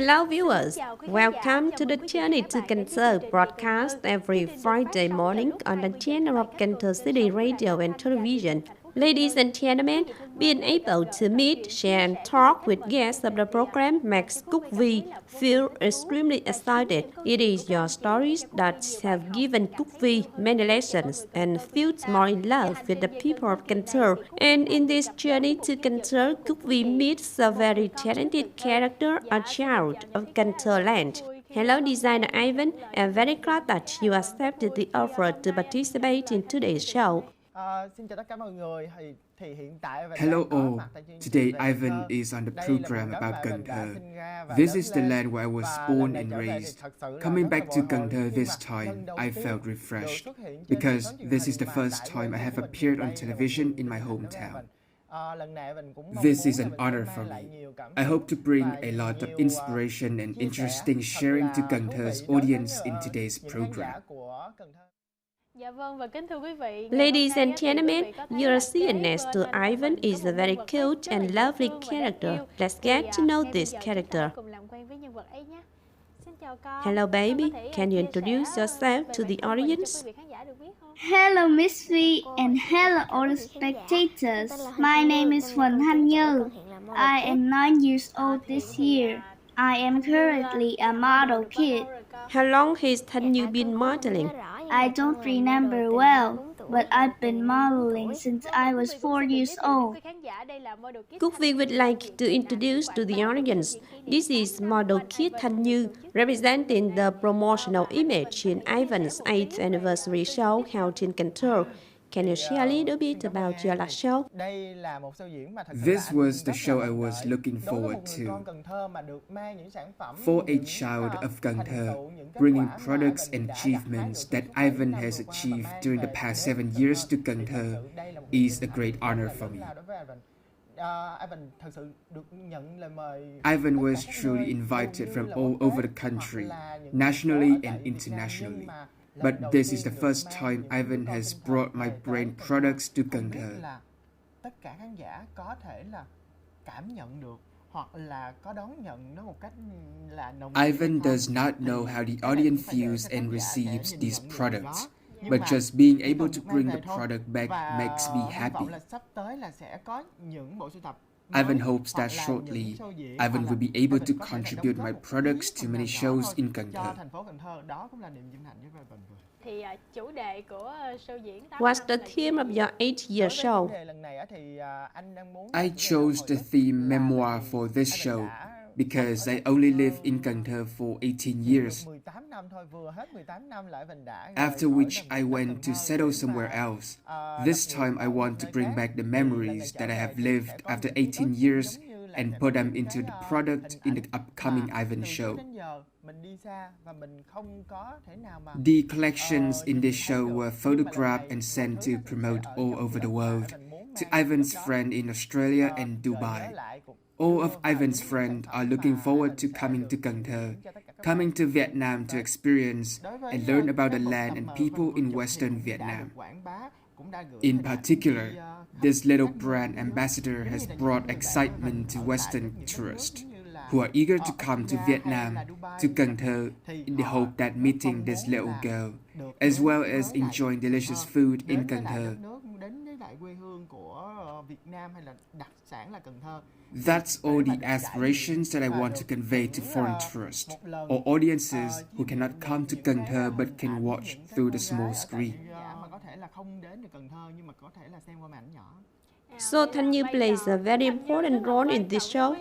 Hello viewers, welcome to the Journey to Cad NT broadcast every Friday morning on the channel of Cad NT City Radio and Television. Ladies and gentlemen, being able to meet, share and talk with guests of the program makes Cúc Vi feel extremely excited. It is your stories that have given Cúc Vi many lessons and feels more in love with the people of Cantho. And in this journey to Cantho, Cúc Vi meets a very talented character, a child of Cantho land. Hello designer Ivan, I'm very glad that you accepted the offer to participate in today's show. Hello all, today Ivan is on the program about Cantho. This is the land where I was born and raised. Coming back to Cantho this time, I felt refreshed, because this is the first time I have appeared on television in my hometown. This is an honor for me. I hope to bring a lot of inspiration and interesting sharing to Cantho's audience in today's program. Ladies and gentlemen, your seeing next to Ivan is a very cute and lovely character. Let's get to know this character. Hello baby, can you introduce yourself to the audience? Hello Miss V and hello all the spectators. My name is Cad NT. I am 9 years old this year. I am currently a model kid. How long has Cad NT been modeling? I don't remember well, but I've been modeling since I was 4 years old. Cúc Vi would like to introduce to the audience. This is model kid Cad NT, representing the promotional image in Ivan's 8th anniversary show held in Cantho. Can you share a little bit about your last show? This was the show I was looking forward to. For a child of Cantho, bringing products and achievements that Ivan has achieved during the past 7 years to Cantho is a great honor for me. Ivan was truly invited from all over the country, nationally and internationally. But this is the first time Ivan has brought my brand products to Cantho. Ivan does not know how the audience feels and receives these products, but just being able to bring the product back makes me happy. Ivan hopes that shortly, Ivan will be able to contribute my products to many shows in Cantho. What's the theme of your 8-year show? I chose the theme memoir for this show because I only lived in Cantho for 18 years, after which I went to settle somewhere else. This time I want to bring back the memories that I have lived after 18 years and put them into the product in the upcoming Ivan show. The collections in this show were photographed and sent to promote all over the world, to Ivan's friends in Australia and Dubai. All of Ivan's friends are looking forward to coming to Cantho, coming to Vietnam to experience and learn about the land and people in Western Vietnam. In particular, this little brand ambassador has brought excitement to Western tourists, who are eager to come to Vietnam, to Cantho, in the hope that meeting this little girl, as well as enjoying delicious food in Cantho. That's all the aspirations that I want to convey to foreign tourists, or audiences who cannot come to Cantho but can watch through the small screen. So Cad NT plays a very important role in this show?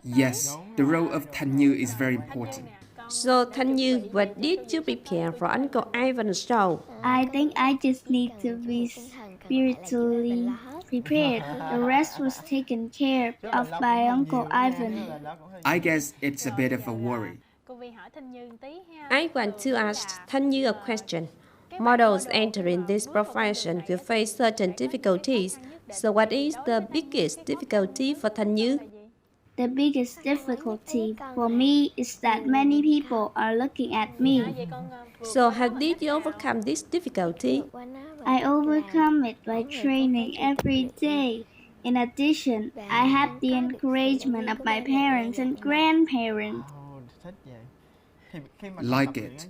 Yes, the role of Cad NT is very important. So Cad NT, what did you prepare for Uncle Ivan's show? I think I just need to be spiritually prepared. The rest was taken care of by Uncle Ivan. I guess it's a bit of a worry. I want to ask Cad NT a question. Models entering this profession will face certain difficulties. So what is the biggest difficulty for Cad NT? The biggest difficulty for me is that many people are looking at me. So how did you overcome this difficulty? I overcome it by training every day. In addition, I have the encouragement of my parents and grandparents. like it.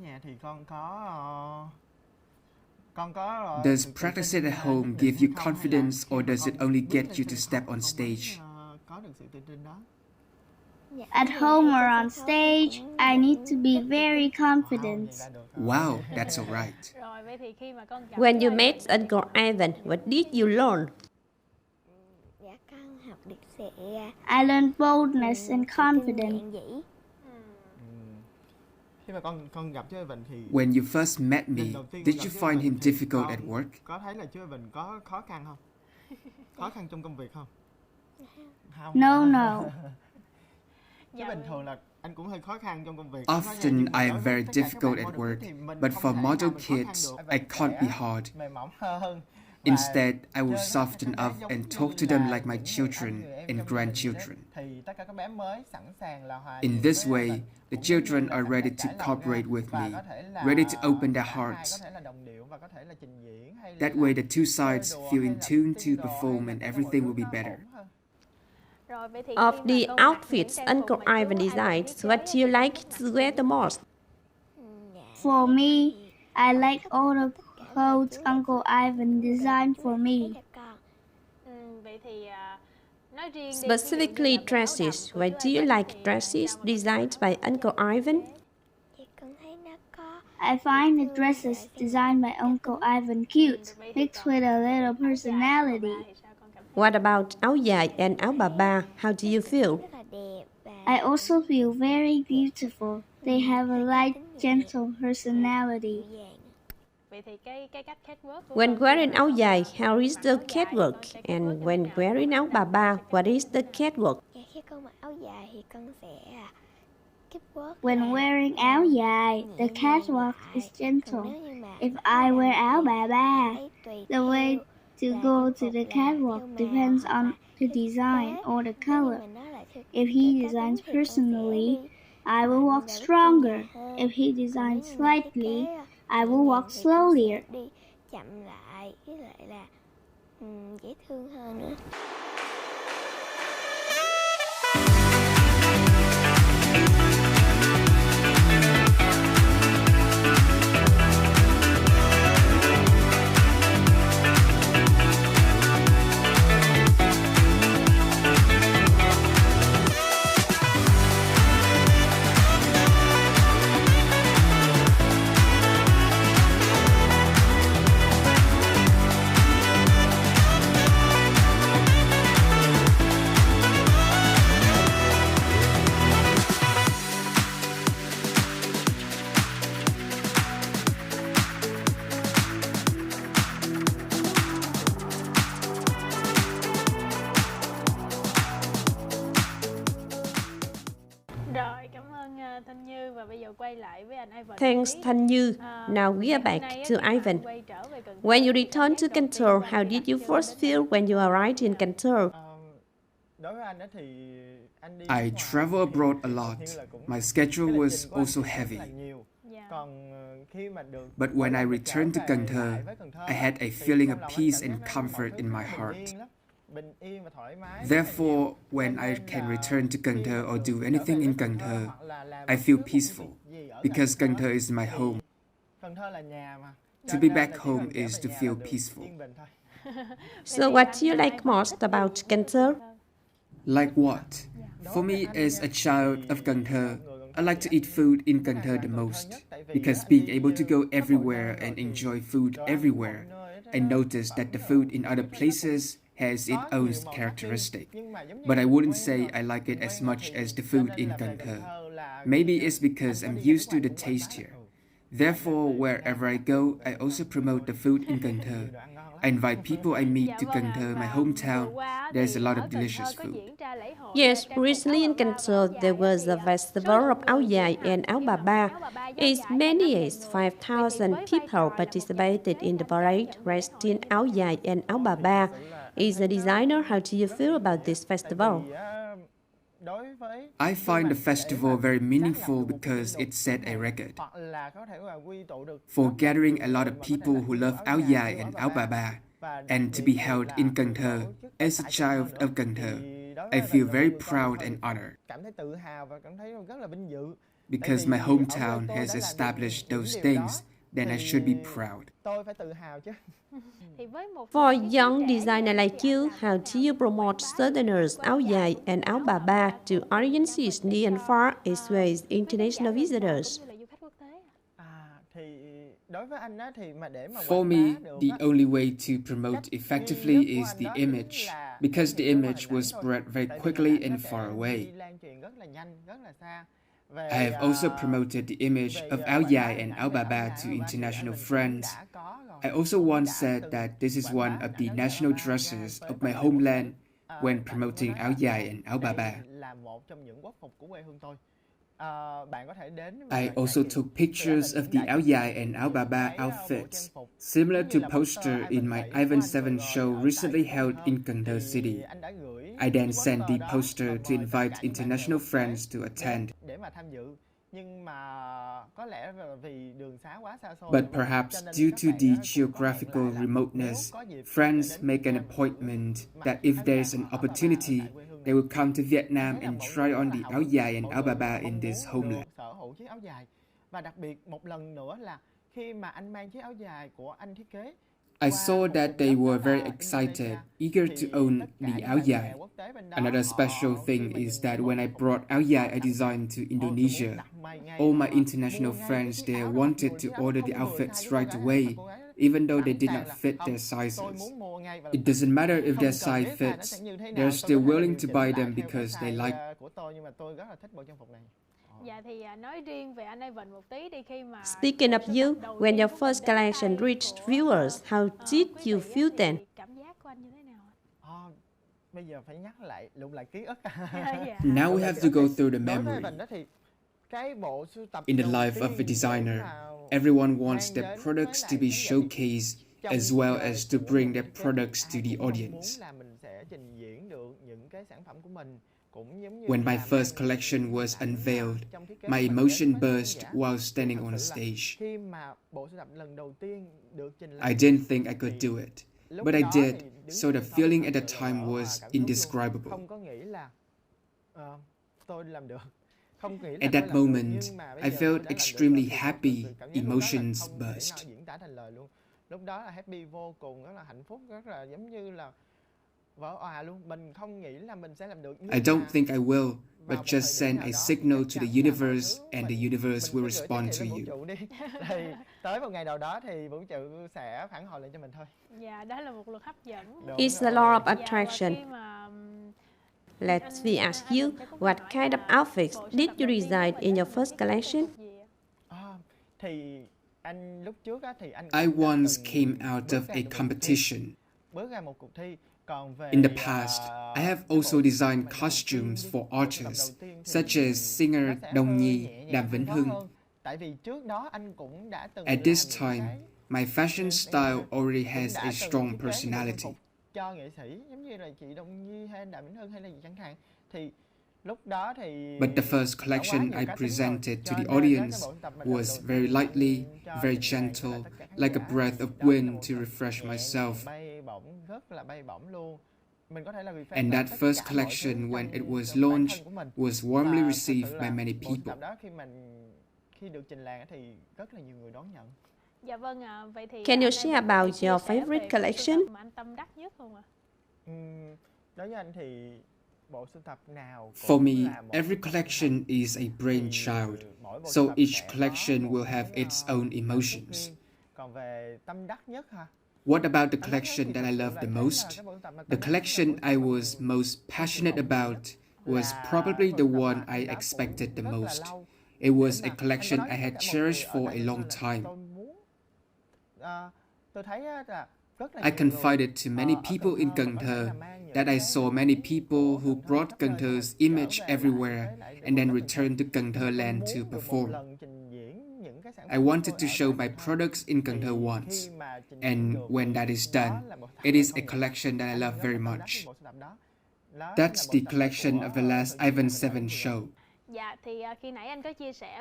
Does practice it at home give you confidence or does it only get you to step on stage? At home or on stage, I need to be very confident. Wow, that's alright. When you met Uncle Ivan, what did you learn? I learned boldness and confidence. When you first met me, did you find him difficult at work? Có thấy là chú Ivan có khó khăn không? Khó khăn trong công việc không? No, no. Chứ bình thường là anh cũng hơi khó khăn trong công việc. Often I am very difficult at work, but for model kids, I can't be hard. Mềm mỏng hơn. Instead, I will soften up and talk to them like my children and grandchildren. Thì tất cả các bé mới sẵn sàng là hòa In this way, the children are ready to cooperate with me, ready to open their hearts. That way, the two sides feel in tune to perform and everything will be better. Of the outfits Uncle Ivan designs, what do you like to wear the most? For me, I like all the clothes Uncle Ivan designed for me. Specifically dresses, why do you like dresses designed by Uncle Ivan? I find the dresses designed by Uncle Ivan cute, mixed with a little personality. What about áo dài and áo bà ba? How do you feel? I also feel very beautiful. They have a light, gentle personality. When wearing áo dài, how is the catwalk? And when wearing áo bà ba, what is the catwalk? When wearing áo dài, the catwalk is gentle. If I wear áo bà ba, the way to go to the catwalk depends on the design or the color. If he designs personally, I will walk stronger. If he designs slightly, I will walk slowly. Thanks, Thanh Như. Now we are back to Ivan. When you returned to Cantho, how did you first feel when you arrived in Cantho? I travel abroad a lot. My schedule was also heavy. But when I returned to Cantho, I had a feeling of peace and comfort in my heart. Therefore, when I can return to Cantho or do anything in Cantho, I feel peaceful, because Cantho is my home. To be back home is to feel peaceful. So what do you like most about Cantho? Like what? For me, as a child of Cantho, I like to eat food in Cantho the most, because being able to go everywhere and enjoy food everywhere, I noticed that the food in other places has its own characteristic, but I wouldn't say I like it as much as the food in Cantho. Maybe it's because I'm used to the taste here. Therefore, wherever I go, I also promote the food in Cantho. I invite people I meet to Cantho, my hometown. There's a lot of delicious food. Yes, recently in Cantho there was a festival of áo dài and áo bà ba. As many as 5,000 people participated in the parade dressed in áo dài and áo bà ba. As a designer, how do you feel about this festival? I find the festival very meaningful because it set a record. For gathering a lot of people who love áo dài and áo bà ba, and to be held in Cantho, as a child of Cantho, I feel very proud and honored. because my hometown has established those things, then I should be proud. Tôi phải tự hào chứ. For a young designer like you, how do you promote Southerners áo dài and áo bà ba to audiences near and far as well as international visitors? Thì đối với anh á thì mà để mà For me, the only way to promote effectively is the image, because the image will spread very quickly and far away. lan truyền rất là nhanh, rất là xa. I have also promoted the image of áo dài and áo bà ba to international friends. I also once said that this is one of the national dresses of my homeland when promoting áo dài and áo bà ba. Là một trong những quốc phục của quê hương tôi. Bạn có thể đến. I also took pictures of the áo dài and áo bà ba outfits, similar to poster in my Ivan Trần show recently held in Cần Thơ City. I then sent the poster to invite international friends to attend. Để mà tham dự. Nhưng mà có lẽ vì đường xá quá xa xôi. But perhaps due to the geographical remoteness, friends make an appointment that if there is an opportunity, they will come to Vietnam and try on the áo dài and áo bà ba in this homeland. Sở hữu chiếc áo dài. Và đặc biệt một lần nữa là khi mà anh mang chiếc áo dài của anh thiết kế. I saw that they were very excited, eager to own the áo dài. Another special thing is that when I brought áo dài I designed to Indonesia, all my international friends there wanted to order the outfits right away, even though they did not fit their sizes. It doesn't matter if their size fits, they're still willing to buy them because they like. Speaking of you, when your first collection reached viewers, how did you feel then? Bây giờ phải nhắc lại, lục lại ký ức. Now we have to go through the memory. In the life of a designer, everyone wants their products to be showcased as well as to bring their products to the audience. When my first collection was unveiled, my emotion burst while standing on stage. I didn't think I could do it, but I did, so the feeling at the time was indescribable. At that moment, I felt extremely happy, emotions burst. Lúc đó là happy vô cùng, rất là hạnh phúc, rất là giống như là vỡ òa luôn. Mình không nghĩ là mình sẽ làm được. I don't think I will, but just send a signal to the universe and the universe will respond to you. Tới một ngày nào đó thì vũ trụ sẽ phản hồi lại cho mình thôi. Dạ, đó là một luật hấp dẫn. It's a law of attraction. Let me ask you, what kind of outfits did you design in your first collection? Thì anh lúc trước á thì anh I once came out of a competition. bước ra một cuộc thi. In the past, I have also designed costumes for artists, such as singer Đồng Nhi, Đàm Vĩnh Hưng. At this time, my fashion style already has a strong personality. But the first collection I presented to the audience was very lightly, very gentle, like a breath of wind to refresh myself. And that first collection, when it was launched, was warmly received by many people. Can you share about your favorite collection? For me, every collection is a brainchild, so each collection will have its own emotions. What about the collection that I love the most? The collection I was most passionate about was probably the one I expected the most. It was a collection I had cherished for a long time. I confided to many people in Cần Thơ that I saw many people who brought Cần Thö's image everywhere and then returned to Cần Thơ land to perform. I wanted to show my products in Cần Thơ once, and when that is done, it is a collection that I love very much. That's the collection of the last Ivan Trần show.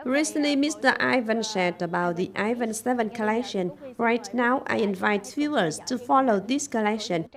Recently, Mr. Ivan shared about the Ivan Trần collection. Right now, I invite viewers to follow this collection.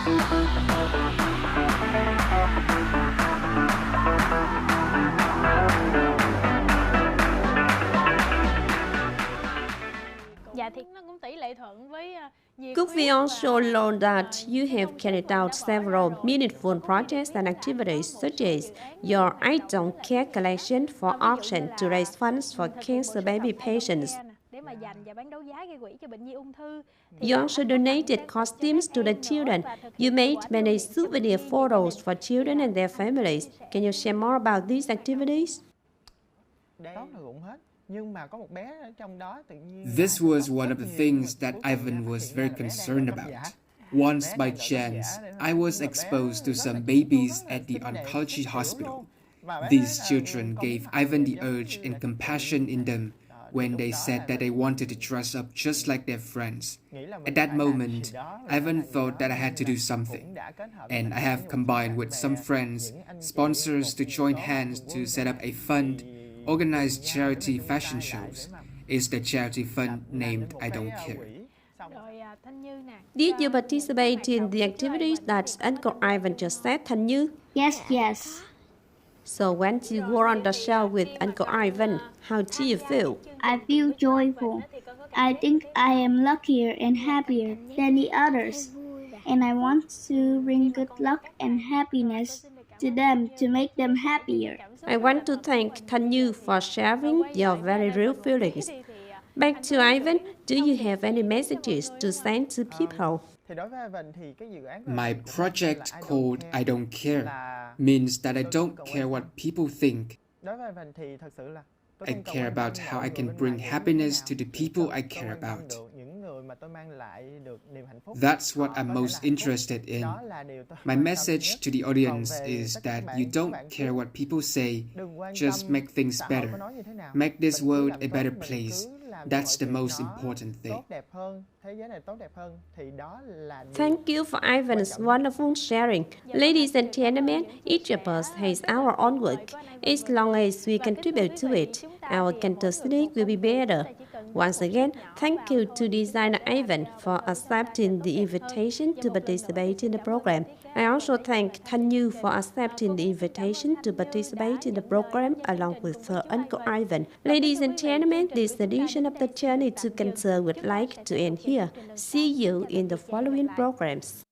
Dạ thì nó cũng tỷ lệ thuận với việc Could we also learn that you have carried out several meaningful projects and activities such as your I Don't Care collection for auction to raise funds for cancer baby patients? để mà dành và bán đấu giá gây quỹ cho bệnh nhi ung thư. You also donated costumes to the children. You made many souvenir photos for children and their families. Can you share more about these activities? Tốt là cũng hết. Nhưng mà có một bé ở trong đó tự nhiên This was one of the things that Ivan was very concerned about. Once by chance, I was exposed to some babies at the oncology hospital. These children gave Ivan the urge and compassion in them when they said that they wanted to dress up just like their friends. At that moment, Ivan thought that I had to do something, and I have combined with some friends, sponsors to join hands to set up a fund, organize charity fashion shows. It's the charity fund named I Don't Care. Did you participate in the activities that Uncle Ivan just said, Thanh Như? Yes, yes. So when you were on the show with Uncle Ivan, how do you feel? I feel joyful. I think I am luckier and happier than the others. And I want to bring good luck and happiness to them to make them happier. I want to thank Thanh Như for sharing your very real feelings. Back to Ivan, do you have any messages to send to people? My project called I Don't Care means that I don't care what people think. I care about how I can bring happiness to the people I care about. That's what I'm most interested in. My message to the audience is that you don't care what people say, just make things better. Make this world a better place. That's the most important thing. Thank you for Ivan's wonderful sharing. Ladies and gentlemen, each of us has our own work. As long as we contribute to it, our Cantho city will be better. Once again, thank you to designer Ivan for accepting the invitation to participate in the program. I also thank Thanh Như for accepting the invitation to participate in the program along with her Uncle Ivan. Ladies and gentlemen, this edition of the Journey to Cancer would like to end here. See you in the following programs.